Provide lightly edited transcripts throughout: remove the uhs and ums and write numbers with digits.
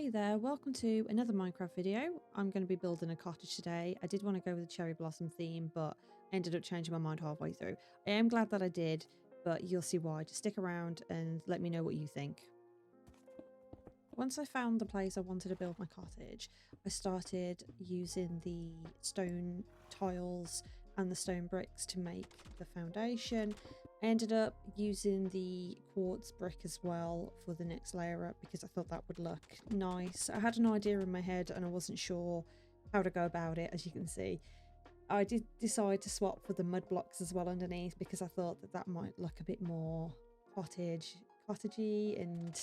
Hey there, welcome to another Minecraft video. I'm going to be building a cottage today. I did want to go with the cherry blossom theme, but I ended up changing my mind halfway through. I am glad that I did, but you'll see why. Just stick around and let me know what you think. Once I found the place I wanted to build my cottage, I started using the stone tiles and the stone bricks to make the foundation. I ended up using the quartz brick as well for the next layer up because I thought that would look nice. I had an idea in my head and I wasn't sure how to go about it, as you can see. I did decide to swap for the mud blocks as well underneath because I thought that that might look a bit more cottagey and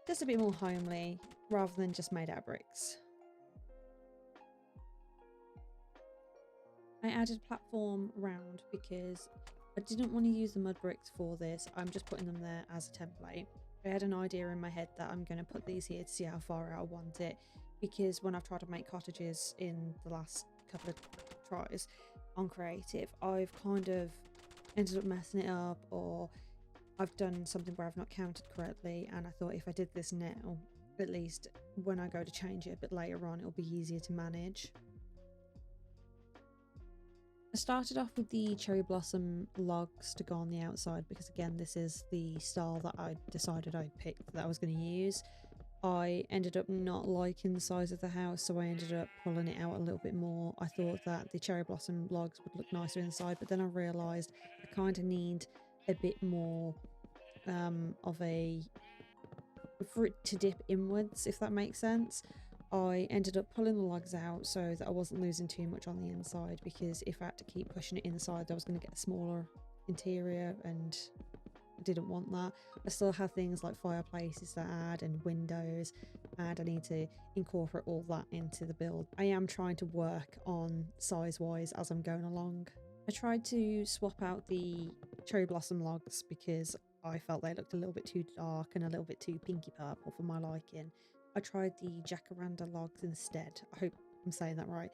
just a bit more homely rather than just made out of bricks. I added platform round because I didn't want to use the mud bricks for this. I'm just putting them there as a template. I had an idea in my head that I'm going to put these here to see how far out I want it, because when I've tried to make cottages in the last couple of tries on creative, I've kind of ended up messing it up, or I've done something where I've not counted correctly, and I thought if I did this now, at least when I go to change it a bit later on, it'll be easier to manage. I started off with the cherry blossom logs to go on the outside because, again, this is the style that I decided I picked that I was going to use. I ended up not liking the size of the house, so I ended up pulling it out a little bit more. I thought that the cherry blossom logs would look nicer inside, but then I realised I kind of need a bit more of a for it to dip inwards, if that makes sense. I ended up pulling the logs out so that I wasn't losing too much on the inside, because if I had to keep pushing it inside, I was going to get a smaller interior and I didn't want that. I still have things like fireplaces to add and windows, and I need to incorporate all that into the build. I am trying to work on size wise as I'm going along. I tried to swap out the cherry blossom logs because I felt they looked a little bit too dark and a little bit too pinky purple for my liking. I tried the jacaranda logs instead. I hope I'm saying that right.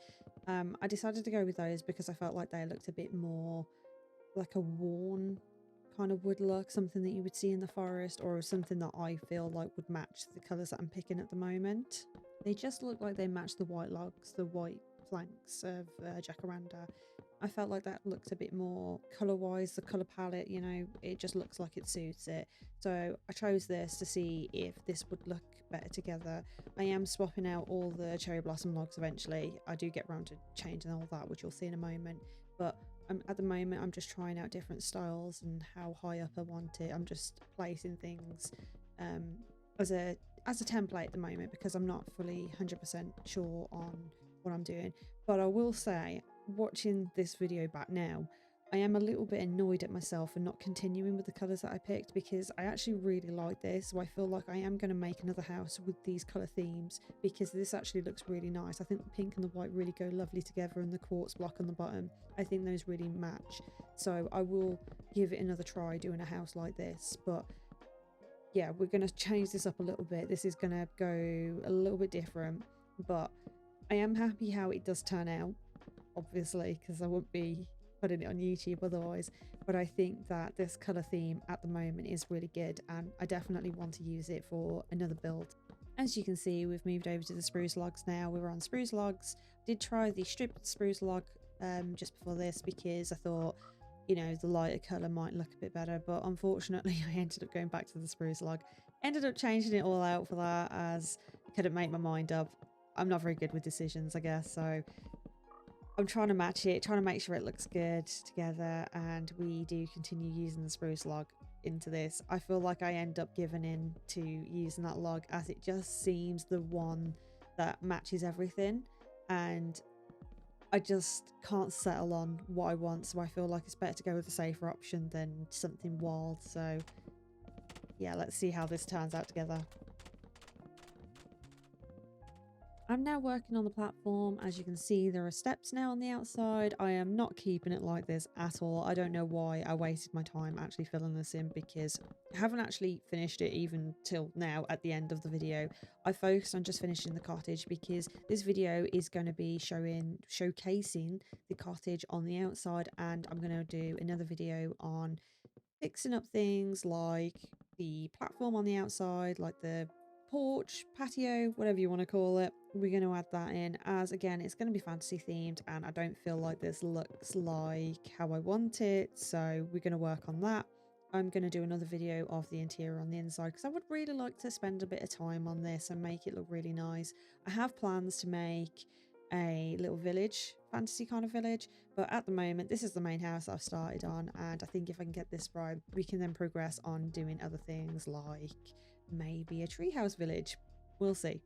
I decided to go with those because I felt like they looked a bit more like a worn kind of wood look, something that you would see in the forest, or something that I feel like would match the colours that I'm picking at the moment. They just look like they match the white logs, the white flanks of jacaranda. I felt like that looked a bit more colour-wise, the colour palette, you know, it just looks like it suits it. So I chose this to see if this would look better together. I am swapping out all the cherry blossom logs eventually. I do get around to changing all that, which you'll see in a moment. But at the moment, I'm just trying out different styles and how high up I want it. I'm just placing things as a template at the moment because I'm not fully 100% sure on what I'm doing. But I will say, watching this video back now, I am a little bit annoyed at myself for not continuing with the colours that I picked, because I actually really like this. So I feel like I am going to make another house with these colour themes because this actually looks really nice. I think the pink and the white really go lovely together, and the quartz block on the bottom, I think those really match. So I will give it another try doing a house like this. But yeah, we're going to change this up a little bit. This is going to go a little bit different, but I am happy how it does turn out, obviously, because I wouldn't be putting it on YouTube otherwise. But I think that this colour theme at the moment is really good, and I definitely want to use it for another build. As you can see, we've moved over to the spruce logs now. We were on spruce logs. I did try the stripped spruce log just before this because I thought, you know, the lighter colour might look a bit better, but unfortunately I ended up going back to the spruce log. Ended up changing it all out for that as I couldn't make my mind up. I'm not very good with decisions, I guess, so I'm trying to match it, trying to make sure it looks good together, and we do continue using the spruce log into this. I feel like I end up giving in to using that log as it just seems the one that matches everything, and I just can't settle on what I want, so I feel like it's better to go with a safer option than something wild. So yeah, let's see how this turns out together. I'm now working on the platform. As you can see, there are steps now on the outside. I am not keeping it like this at all. I don't know why I wasted my time actually filling this in, because I haven't actually finished it even till now at the end of the video. I focused on just finishing the cottage because this video is going to be showcasing the cottage on the outside, and I'm going to do another video on fixing up things like the platform on the outside, like the porch, patio, whatever you want to call it. We're going to add that in, as again, it's going to be fantasy themed and I don't feel like this looks like how I want it, so we're going to work on that. I'm going to do another video of the interior on the inside because I would really like to spend a bit of time on this and make it look really nice. I have plans to make a little village, fantasy kind of village, but at the moment this is the main house I've started on, and I think if I can get this right, we can then progress on doing other things like maybe a treehouse village. We'll see.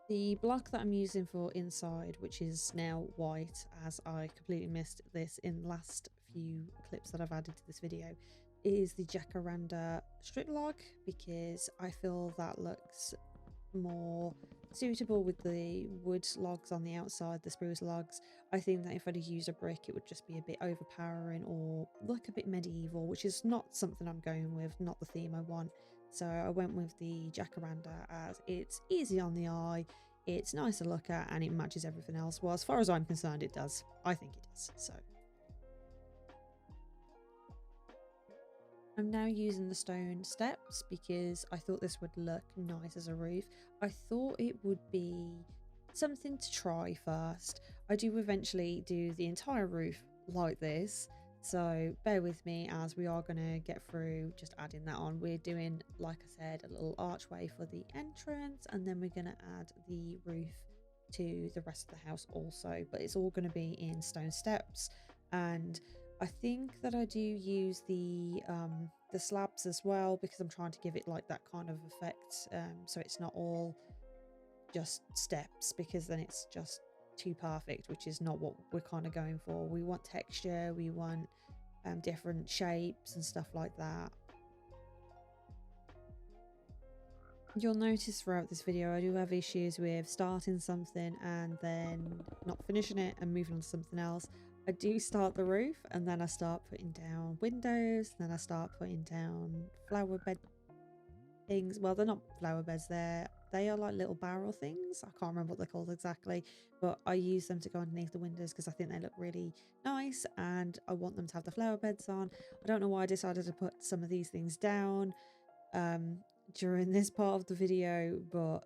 The block that I'm using for inside, which is now white, as I completely missed this in the last few clips that I've added to this video, is the jacaranda strip log, because I feel that looks more suitable with the wood logs on the outside, the spruce logs. I think that if I'd used a brick, it would just be a bit overpowering or look a bit medieval, which is not something I'm going with, not the theme I want. So I went with the jacaranda as it's easy on the eye, it's nice to look at, and it matches everything else. Well, as far as I'm concerned, it does. I think it does. So I'm now using the stone steps because I thought this would look nice as a roof. I thought it would be something to try first. I do eventually do the entire roof like this, so bear with me as we are going to get through just adding that on. We're doing, like I said, a little archway for the entrance, and then we're going to add the roof to the rest of the house also, but it's all going to be in stone steps. And I think that I do use the slabs as well because I'm trying to give it like that kind of effect, so it's not all just steps, because then it's just too perfect, which is not what we're kind of going for. We want texture, we want different shapes and stuff like that. You'll notice throughout this video I do have issues with starting something and then not finishing it and moving on to something else. I do start the roof and then I start putting down windows, and then I start putting down flower bed things. Well, they're not flower beds, they are like little barrel things. I can't remember what they're called exactly, but I use them to go underneath the windows because I think they look really nice and I want them to have the flower beds on. I don't know why I decided to put some of these things down during this part of the video, but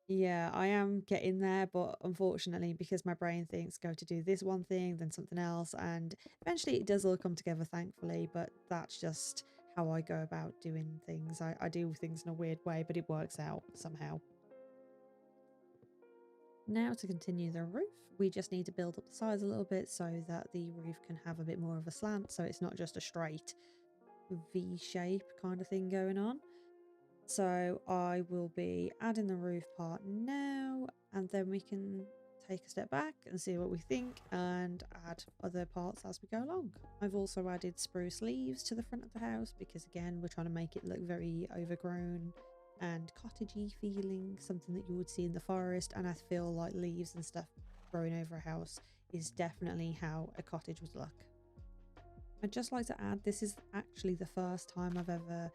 yeah, I am getting there. But unfortunately, because my brain thinks go to do this one thing then something else, and eventually it does all come together, thankfully, but that's just how I go about doing things. I do things in a weird way, but it works out somehow. Now to continue the roof, we just need to build up the sides a little bit so that the roof can have a bit more of a slant, so it's not just a straight V shape kind of thing going on. So I will be adding the roof part now, and then we can take a step back and see what we think and add other parts as we go along. I've also added spruce leaves to the front of the house because again we're trying to make it look very overgrown and cottagey feeling, something that you would see in the forest, and I feel like leaves and stuff growing over a house is definitely how a cottage would look. I'd just like to add, this is actually the first time I've ever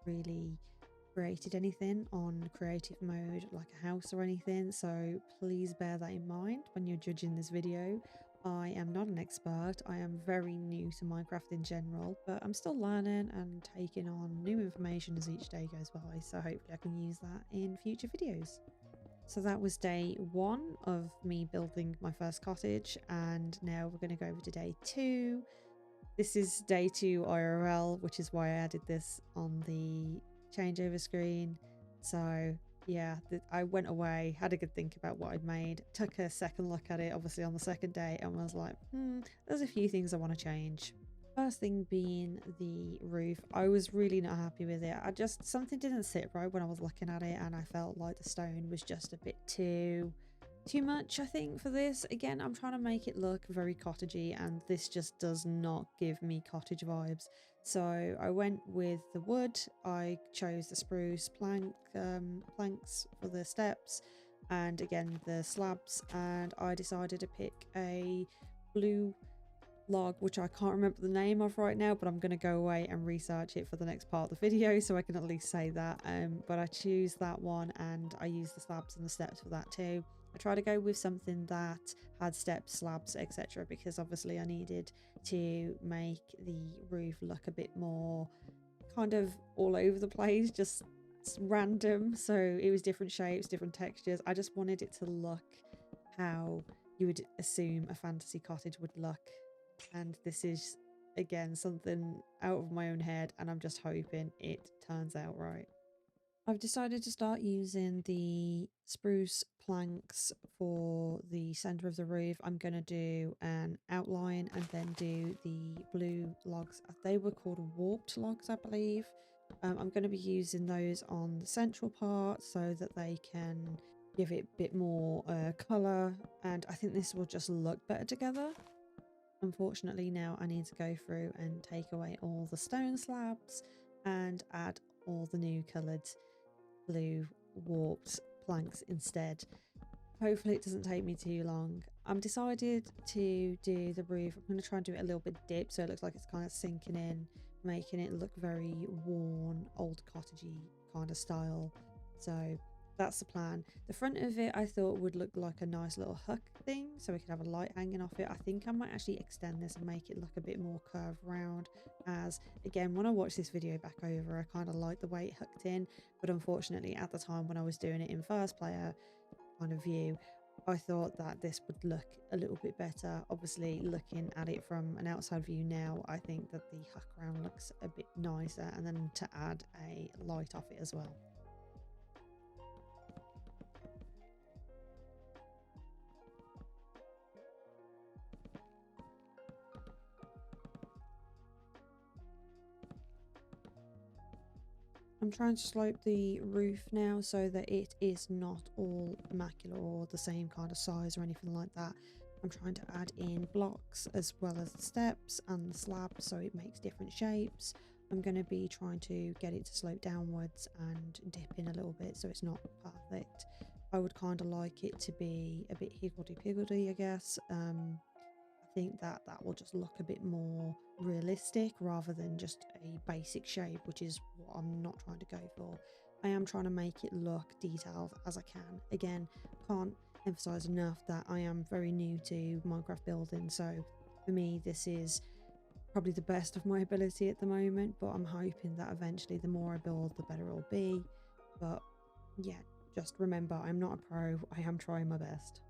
really created anything on creative mode, like a house or anything, so please bear that in mind when you're judging this video. I am not an expert, I am very new to Minecraft in general, but I'm still learning and taking on new information as each day goes by, so hopefully I can use that in future videos. So that was day 1 of me building my first cottage, and now we're going to go over to day 2. This is day 2 IRL, which is why I added this on the changeover screen. So yeah, I went away, had a good think about what I'd made, took a second look at it obviously on the second day, and was like, there's a few things I want to change. First thing being the roof. I was really not happy with it. Something didn't sit right when I was looking at it, and I felt like the stone was just a bit too much, I think, for this. Again, I'm trying to make it look very cottagey, and this just does not give me cottage vibes. So I went with the wood. I chose the spruce planks for the steps, and again the slabs, and I decided to pick a blue log, which I can't remember the name of right now, but I'm going to go away and research it for the next part of the video so I can at least say that. But I choose that one, and I use the slabs and the steps for that too. I try to go with something that had steps, slabs, etc., because obviously I needed to make the roof look a bit more kind of all over the place, just random, so it was different shapes, different textures. I just wanted it to look how you would assume a fantasy cottage would look, and this is again something out of my own head, and I'm just hoping it turns out right. I've decided to start using the spruce planks for the center of the roof. I'm going to do an outline and then do the blue logs. They were called warped logs, I believe. I'm going to be using those on the central part so that they can give it a bit more colour, and I think this will just look better together. Unfortunately, now I need to go through and take away all the stone slabs and add all the new coloured blue warped planks instead. Hopefully it doesn't take me too long. I'm decided to do the roof. I'm going to try and do it a little bit dipped so it looks like it's kind of sinking in, making it look very worn, old cottagey kind of style. So that's the plan. The front of it I thought would look like a nice little hook thing so we could have a light hanging off it. I think I might actually extend this and make it look a bit more curved round, as again when I watched this video back over I kind of liked the way it hooked in, but unfortunately at the time when I was doing it in first player kind of view I thought that this would look a little bit better. Obviously looking at it from an outside view now I think that the hook round looks a bit nicer, and then to add a light off it as well. I'm trying to slope the roof now so that it is not all immaculate or the same kind of size or anything like that. I'm trying to add in blocks as well as the steps and the slabs so it makes different shapes. I'm going to be trying to get it to slope downwards and dip in a little bit so it's not perfect. I would kind of like it to be a bit higgledy-piggledy, I guess. I think that that will just look a bit more realistic rather than just a basic shape, which is what I'm not trying to go for. I am trying to make it look detailed as I can. Again, can't emphasize enough that I am very new to Minecraft building, so for me this is probably the best of my ability at the moment, but I'm hoping that eventually the more I build the better it'll be. But yeah, just remember I'm not a pro, I am trying my best.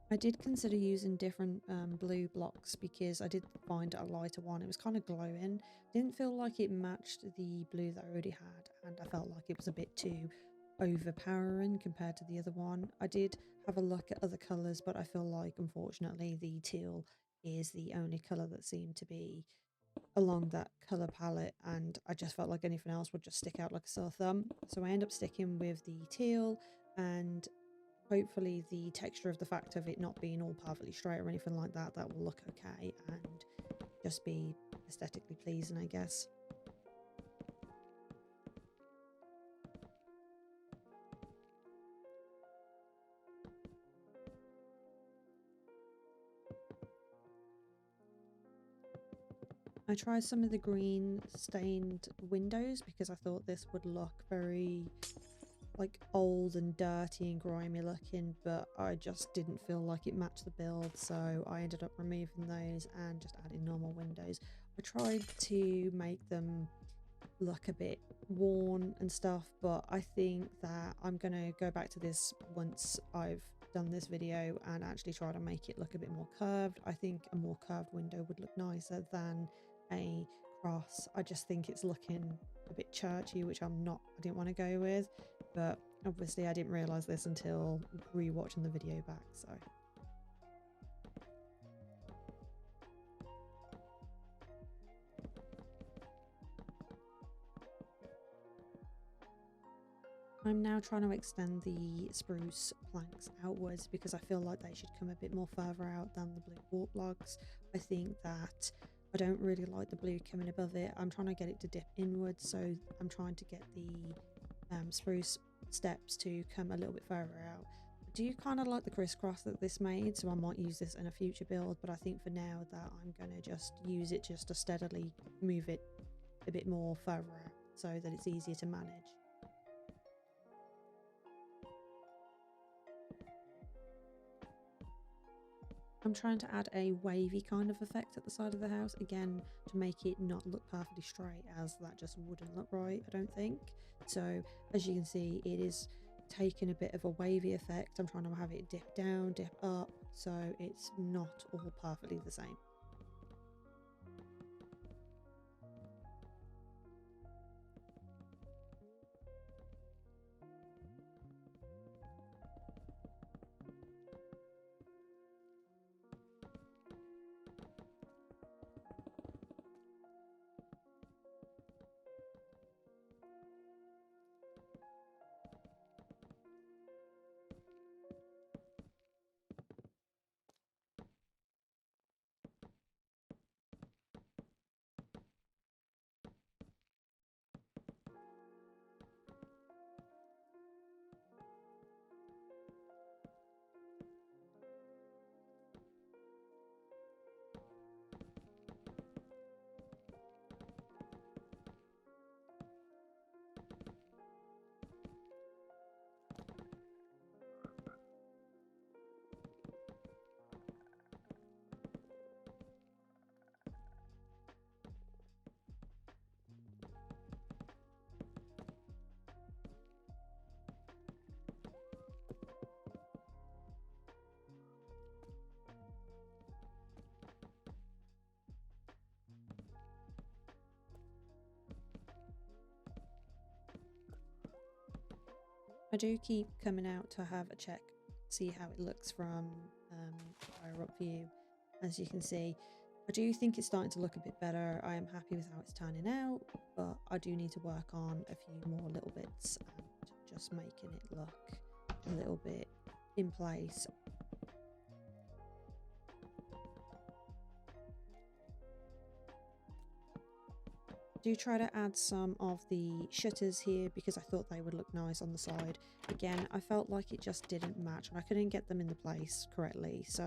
I did consider using different blue blocks because I did find a lighter one. It was kind of glowing. Didn't feel like it matched the blue that I already had, and I felt like it was a bit too overpowering compared to the other one. I did have a look at other colours, but I feel like unfortunately the teal is the only colour that seemed to be along that colour palette, and I just felt like anything else would just stick out like a sore thumb. So I end up sticking with the teal, and hopefully the texture of the fact of it not being all perfectly straight or anything like that, that will look okay and just be aesthetically pleasing, I guess. I tried some of the green stained windows because I thought this would look very like old and dirty and grimy looking, but I just didn't feel like it matched the build, so I ended up removing those and just adding normal windows. I tried to make them look a bit worn and stuff, but I think that I'm gonna go back to this once I've done this video and actually try to make it look a bit more curved. I think a more curved window would look nicer than a cross. I just think it's looking a bit churchy, which I didn't want to go with, but obviously I didn't realize this until re-watching the video back, so I'm now trying to extend the spruce planks outwards because I feel like they should come a bit more further out than the blue warp logs. I think that I don't really like the blue coming above it. I'm trying to get it to dip inwards, so I'm trying to get the spruce steps to come a little bit further out. I do kind of like the crisscross that this made, so I might use this in a future build, but I think for now that I'm going to just use it just to steadily move it a bit more further out so that it's easier to manage. I'm trying to add a wavy kind of effect at the side of the house, again, to make it not look perfectly straight, as that just wouldn't look right, I don't think. So as you can see, it is taking a bit of a wavy effect. I'm trying to have it dip down, dip up, so it's not all perfectly the same. I do keep coming out to have a check, see how it looks from higher up view. As you can see, I do think it's starting to look a bit better. I am happy with how it's turning out, but I do need to work on a few more little bits and just making it look a little bit in place. Do try to add some of the shutters here because I thought they would look nice on the side. Again, I felt like it just didn't match and I couldn't get them in the place correctly, so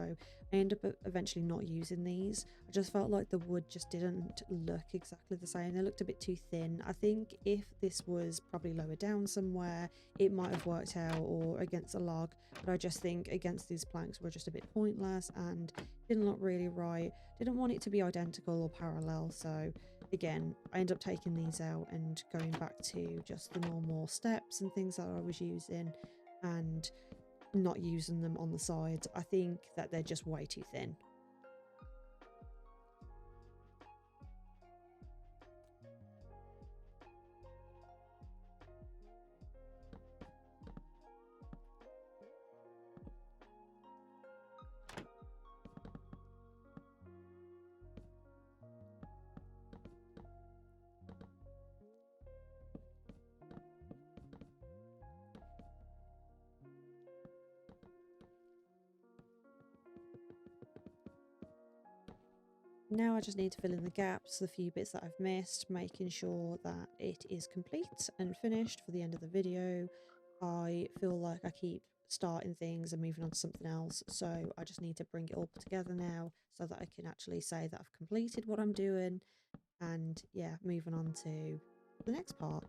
I ended up eventually not using these. I just felt like the wood just didn't look exactly the same. They looked a bit too thin. I think if this was probably lower down somewhere, it might have worked out, or against a log, but I just think against these planks were just a bit pointless and didn't look really right. Didn't want it to be identical or parallel, so again, I end up taking these out and going back to just the normal steps and things that I was using and not using them on the sides. I think that they're just way too thin. Now I just need to fill in the gaps, the few bits that I've missed, making sure that it is complete and finished for the end of the video. I feel like I keep starting things and moving on to something else, so I just need to bring it all together now so that I can actually say that I've completed what I'm doing and yeah, moving on to the next part.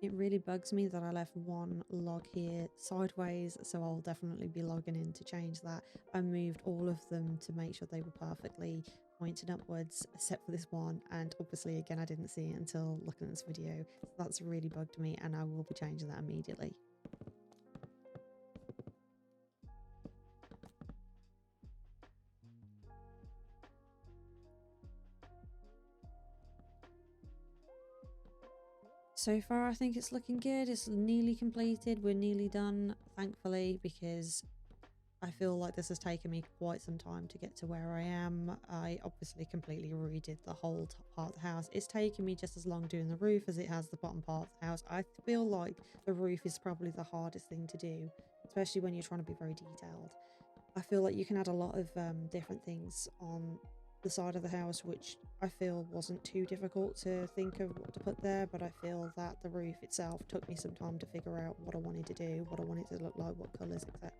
It really bugs me that I left one log here sideways, so I'll definitely be logging in to change that. I moved all of them to make sure they were perfectly pointed upwards, except for this one, and obviously again I didn't see it until looking at this video, so that's really bugged me and I will be changing that immediately. So far I think it's looking good. It's nearly completed. We're nearly done, thankfully, because I feel like this has taken me quite some time to get to where I am. I obviously completely redid the whole top part of the house. It's taken me just as long doing the roof as it has the bottom part of the house. I feel like the roof is probably the hardest thing to do, especially when you're trying to be very detailed. I feel like you can add a lot of different things on the side of the house, which I feel wasn't too difficult to think of what to put there, but I feel that the roof itself took me some time to figure out what I wanted to do, what I wanted to look like, what colours, etc.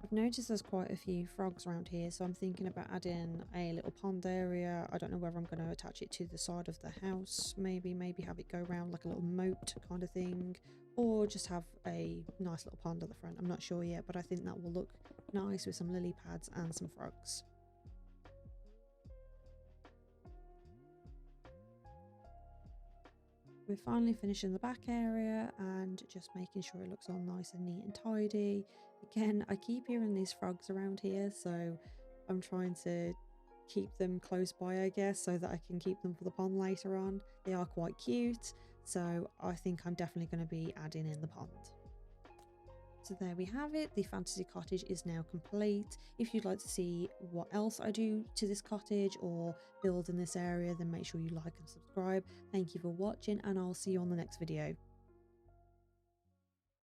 I've noticed there's quite a few frogs around here, so I'm thinking about adding a little pond area. I don't know whether I'm going to attach it to the side of the house, maybe have it go around like a little moat kind of thing, or just have a nice little pond at the front. I'm not sure yet, but I think that will look nice with some lily pads and some frogs. We're finally finishing the back area and just making sure it looks all nice and neat and tidy. Again, I keep hearing these frogs around here, so I'm trying to keep them close by, I guess, so that I can keep them for the pond later on. They are quite cute, so I think I'm definitely going to be adding in the pond. So there we have it, the fantasy cottage is now complete. If you'd like to see what else I do to this cottage or build in this area, then make sure you like and subscribe. Thank you for watching, and I'll see you on the next video.